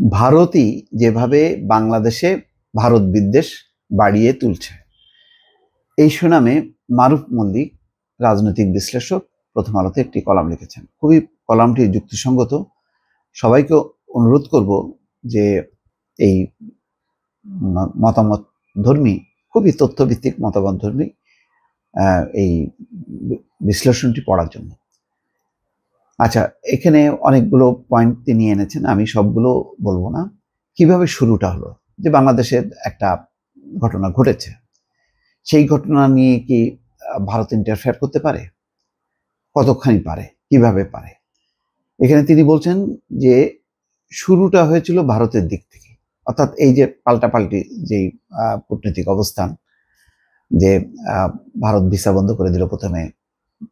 ভারতই যেভাবে বাংলাদেশে ভারত বিদ্বেষ বাড়িয়ে তুলছে, এই সুনামে মারুফ মল্লিক রাজনৈতিক বিশ্লেষক প্রথম আলোতে একটি কলাম লিখেছেন। খুবই কলামটি যুক্তিসঙ্গত। সবাইকে অনুরোধ করব যে এই মতামত ধর্মী, খুবই তথ্যভিত্তিক মতামত ধর্মী এই বিশ্লেষণটি পড়ার জন্য। আচ্ছা, এখানে অনেকগুলো পয়েন্ট তিনি এনেছেন, আমি সবগুলো বলবো না। কিভাবে শুরুটা হলো, যে বাংলাদেশের একটা ঘটনা ঘটেছে, সেই ঘটনা নিয়ে কি ভারত ইন্টারফেয়ার করতে পারে, কতখানি পারে, কিভাবে পারে। এখানে তিনি বলছেন যে শুরুটা হয়েছিল ভারতের দিক থেকে, অর্থাৎ এই যে পাল্টাপাল্টি যেই কূটনৈতিক অবস্থান, যে ভারত ভিসা বন্ধ করে দিল প্রথমে,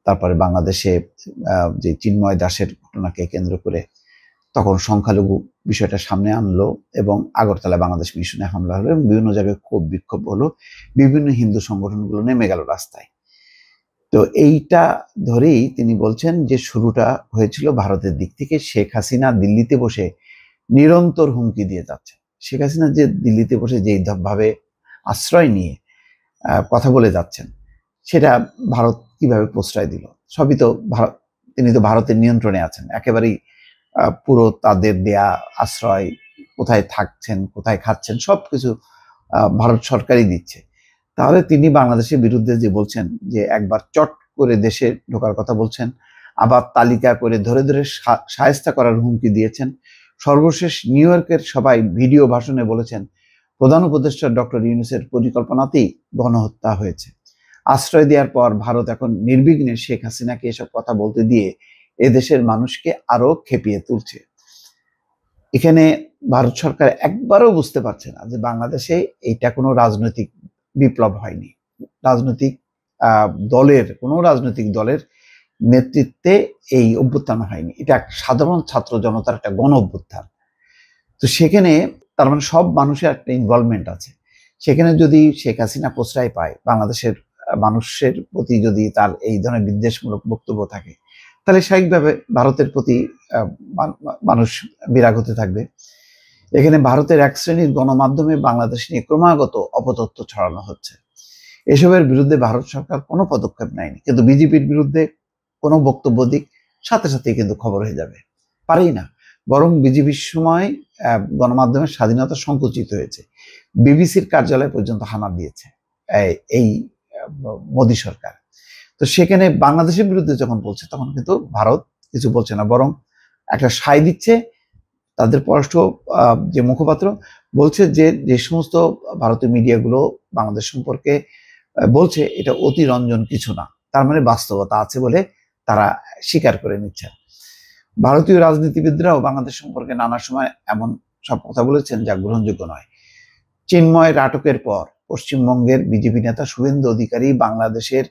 তারপরে বাংলাদেশে যে চিন্ময় দাসের ঘটনাকে কেন্দ্র করে তখন সংখ্যালঘু বিষয়টা সামনে আনলো এবং আগরতলা বাংলাদেশ মিশনে হামলা হলো এবং বিভিন্ন জায়গায় ক্ষোভ বিক্ষোভ হলো, বিভিন্ন হিন্দু সংগঠনগুলো নেমে গেল রাস্তায়। তো এইটা ধরেই তিনি বলছেন যে শুরুটা হয়েছিল ভারতের দিক থেকে। শেখ হাসিনা দিল্লিতে বসে নিরন্তর হুমকি দিয়ে যাচ্ছে। শেখ হাসিনা যে দিল্লিতে বসে যেই ভাবে আশ্রয় নিয়ে কথা বলে যাচ্ছেন, সেটা ভারত কিভাবে প্রশ্রয় দিল? সবই তো ভারত, তিনি তো ভারতের নিয়ন্ত্রণে আছেন একেবারেই। পুরো তাদের দেয়া আশ্রয়, কোথায় থাকছেন, কোথায় খাচ্ছেন, সবকিছু ভারত সরকারই দিচ্ছে। তাহলে তিনি বাংলাদেশের বিরুদ্ধে যে বলছেন যে একবার চট করে দেশে ঢোকার কথা বলছেন, আবার তালিকা করে ধরে ধরে শায়েস্তা করার হুমকি দিয়েছেন। সর্বশেষ নিউ ইয়র্কের সবাই ভিডিও ভাষণে বলেছেন প্রধান উপদেষ্টা ডক্টর ইউনূসের পরিকল্পনাতেই গণহত্যা হয়েছে। আশ্রয় দেওয়ার পর ভারত এখন নির্বিঘ্নে শেখ হাসিনাকে এসব কথা বলতে দিয়ে এদেশের মানুষকে আরো খেপিয়ে তুলছে। এখানে ভারত সরকার একবারও বুঝতে পারছে না যে বাংলাদেশে এইটা কোনো রাজনৈতিক বিপ্লব হয়নি, রাজনৈতিক কোনো রাজনৈতিক দলের নেতৃত্বে এই অভ্যুত্থান হয়নি, এটা সাধারণ ছাত্র জনতার একটা গণ অভ্যুত্থান। তো সেখানে তার মানে সব মানুষের একটা ইনভলভমেন্ট আছে। সেখানে যদি শেখ হাসিনা প্রশ্রয় পায়, বাংলাদেশের মানুষের প্রতি যদি তার এই ধরনের বিদ্বেষমূলক বক্তব্য থাকে, তাহলে স্বাভাবিকভাবে ভারতের প্রতি মানুষ বিরাগ হতে থাকবে। এখানে ভারতের এক শ্রেণীর গণমাধ্যমে বাংলাদেশ নিয়ে ক্রমাগত অপতথ্য ছড়ানো হচ্ছে। এসবের বিরুদ্ধে ভারত সরকার কোনো পদক্ষেপ নেয়নি, কিন্তু বিজেপির বিরুদ্ধে কোনো বক্তব্য দিক সাথে সাথেই কিন্তু খবর হয়ে যাবে, পারেই না। বরং বিজেপির সময় গণমাধ্যমের স্বাধীনতা সংকুচিত হয়েছে, বিবিসির কার্যালয় পর্যন্ত হানা দিয়েছে এই মোদী সরকার। তো সেখানে বাংলাদেশের বিরুদ্ধে যখন বলছে, তখন কিন্তু ভারত কিছু বলছে না, বরং একটা সায় দিচ্ছে। তাদের পররাষ্ট্র যে মুখপাত্র বলছে যে যে সমস্ত ভারতীয় মিডিয়াগুলো বাংলাদেশ সম্পর্কে বলছে এটা অতিরঞ্জন কিছু না, তার মানে বাস্তবতা আছে বলে তারা স্বীকার করে নিচ্ছে। ভারতীয় রাজনীতিবিদরাও বাংলাদেশ সম্পর্কে নানা সময় এমন সব কথা বলেছেন যা গ্রহণযোগ্য নয়। চিন্ময়ের আটকের পর পশ্চিমবঙ্গের বিজেপি নেতা শুভেন্দু অধিকারী বাংলাদেশের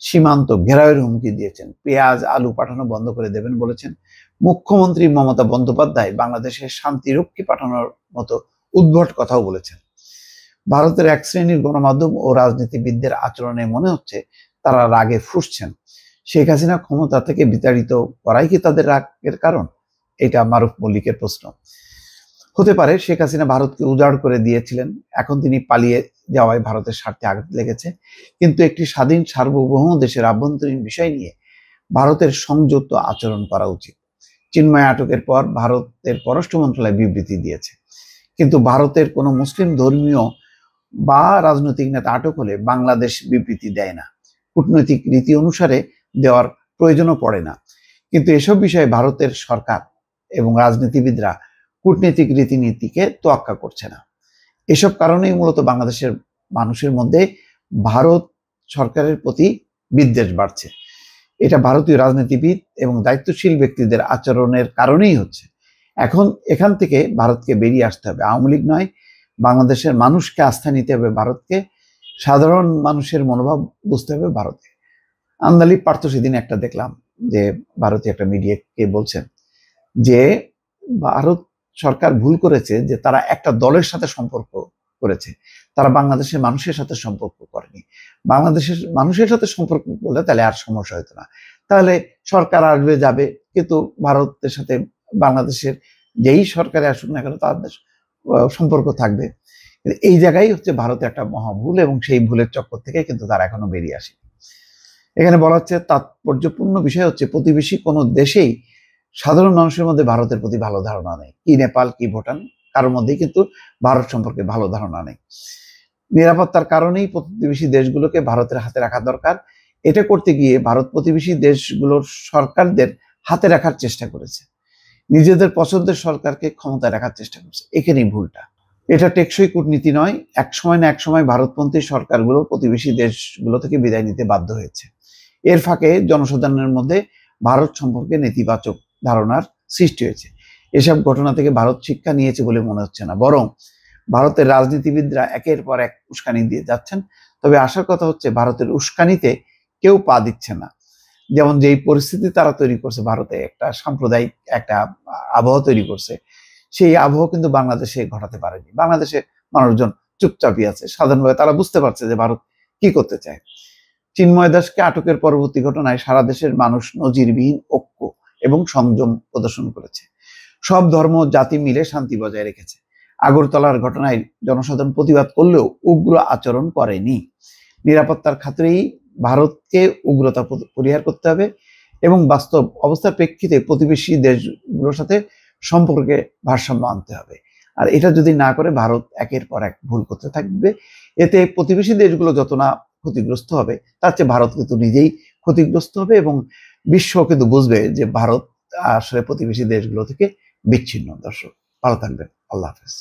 সীমান্ত ঘেরাওয়ের হুমকি দিয়েছেন, পেঁয়াজ আলু পাঠানো বন্ধ করে দেবেন বলেছেন। মুখ্যমন্ত্রী মমতা বন্দ্যোপাধ্যায় বাংলাদেশের শান্তিরক্ষী পাঠানোর মতো উদ্ভট কথাও বলেছেন। ভারতের এক শ্রেণীর গণমাধ্যম ও রাজনীতিবিদদের আচরণে মনে হচ্ছে তারা রাগে ফুঁসছেন। শেখ হাসিনা ক্ষমতা থেকে বিতাড়িত করাই কি তাদের রাগের কারণ? এটা মারুফ মল্লিকের প্রশ্ন। হতে পারে শেখ হাসিনা ভারতকে উজাড় করে দিয়েছিলেন, এখন তিনি পালিয়ে যাওয়ায় ভারতের স্বার্থে আঘাত লেগেছে। কিন্তু একটি স্বাধীন সার্বভৌম দেশের আভ্যন্তরীণ বিষয় নিয়ে ভারতের সংযত আচরণ করা উচিত। চিন্ময় আটকের পর ভারতের পররাষ্ট্র মন্ত্রণালয় বিবৃতি দিয়েছে, কিন্তু ভারতের কোনো মুসলিম ধর্মীয় বা রাজনৈতিক নেতা আটক হলে বাংলাদেশ বিবৃতি দেয় না, কূটনৈতিক রীতি অনুসারে দেওয়ার প্রয়োজনও পড়ে না। কিন্তু এসব বিষয়ে ভারতের সরকার এবং রাজনীতিবিদরা কূটনৈতিক রীতিনীতিকে তোয়াক্কা করছে না। এসব কারণেই মূলত বাংলাদেশের মানুষের মধ্যে ভারত সরকারের প্রতি বিদ্বেষ বাড়ছে। এটা ভারতীয় রাজনীতিবিদ এবং দায়িত্বশীল ব্যক্তিদের আচরণের কারণেই হচ্ছে। এখন এখান থেকে ভারতকে বেরিয়ে আসতে হবে, আওয়ামী লীগ নয়, বাংলাদেশের মানুষকে আস্থা নিতে হবে ভারতকে, সাধারণ মানুষের মনোভাব বুঝতে হবে ভারতে। আন্দালিব পার্থ সেদিন একটা দেখলাম যে ভারতীয় একটা মিডিয়াকে বলছেন যে ভারত সরকার ভুল করেছে যে তারা একটা দলের সাথে সম্পর্ক করেছে, তারা বাংলাদেশের মানুষের সাথে সম্পর্ক করেনি। বাংলাদেশের মানুষের সাথে সম্পর্ক করলে তাহলে আর সমস্যা হতো না, তাহলে সরকার আসবে যাবে, কিন্তু ভারতের সাথে বাংলাদেশের যেই সরকারে আসুক না কেন তাদের সম্পর্ক থাকবে। এই জায়গায় হচ্ছে ভারতের একটা মহা ভুল, এবং সেই ভুলের চক্কর থেকে কিন্তু তারা এখনো বেরিয়ে আসে। এখানে বলা হচ্ছে তাৎপর্যপূর্ণ বিষয় হচ্ছে প্রতিবেশী কোনো দেশেই সাধারণ মানুষের মধ্যে ভারতের প্রতি ভালো ধারণা নেই। কি নেপাল, কি ভুটান, কারোর মধ্যেই কিন্তু ভারত সম্পর্কে ভালো ধারণা নেই। নিরাপত্তার কারণেই প্রতিবেশী দেশগুলোকে ভারতের হাতে রাখা দরকার। এটা করতে গিয়ে ভারত প্রতিবেশী দেশগুলোর সরকারদের হাতে রাখার চেষ্টা করেছে, নিজেদের পছন্দের সরকারকে ক্ষমতায় রাখার চেষ্টা করছে। এখানেই ভুলটা। এটা টেকসই কূটনীতি নয়। এক সময় না এক সময় ভারতপন্থী সরকারগুলো প্রতিবেশী দেশগুলো থেকে বিদায় নিতে বাধ্য হয়েছে। এর ফাঁকে জনসাধারণের মধ্যে ভারত সম্পর্কে নেতিবাচক ধারণার সৃষ্টি হয়েছে। এসব ঘটনা থেকে ভারত শিক্ষা নিয়েছে বলে মনে হচ্ছে না, বরং ভারতের রাজনীতিবিদরা একের পর এক উস্কানি দিয়ে যাচ্ছেন। তবে আসার কথা হচ্ছে ভারতের উস্কানিতে কেউ পা দিচ্ছে না। যেমন যেই পরিস্থিতি তারা তৈরি করছে, ভারতে একটা সাম্প্রদায়িক একটা আবহাওয়া তৈরি করছে, সেই আবহাওয়া কিন্তু বাংলাদেশে ঘটাতে পারেনি। বাংলাদেশে মানুষজন চুপচাপই আছে, সাধারণভাবে তারা বুঝতে পারছে যে ভারত কি করতে চায়। চিন্ময় দাসকে আটকের পরবর্তী ঘটনায় সারা দেশের মানুষ নজিরবিহীন ঐক্য এবং সংযম প্রদর্শন করেছে। সব ধর্ম জাতি মিলে শান্তি বজায় রেখেছে। আগরতলার ঘটনায় জনসাধারণ প্রতিবাদ করলেও উগ্র আচরণ করেনি। নিরাপত্তার খাতিরেই ভারতকে উগ্রতা পরিহার করতে হবে এবং বাস্তব অবস্থার প্রেক্ষিতে প্রতিবেশী দেশগুলোর সাথে সম্পর্কে ভারসাম্য আনতে হবে। আর এটা যদি না করে ভারত একের পর এক ভুল করতে থাকবে। এতে প্রতিবেশী দেশগুলো যত না ক্ষতিগ্রস্ত হবে, তার চেয়ে ভারত কিন্তু নিজেই ক্ষতিগ্রস্ত হবে, এবং বিশ্ব কিন্তু বুঝবে যে ভারত আসলে প্রতিবেশী দেশগুলো থেকে বিচ্ছিন্ন। দর্শক ভালো থাকবেন, আল্লাহ হাফেজ।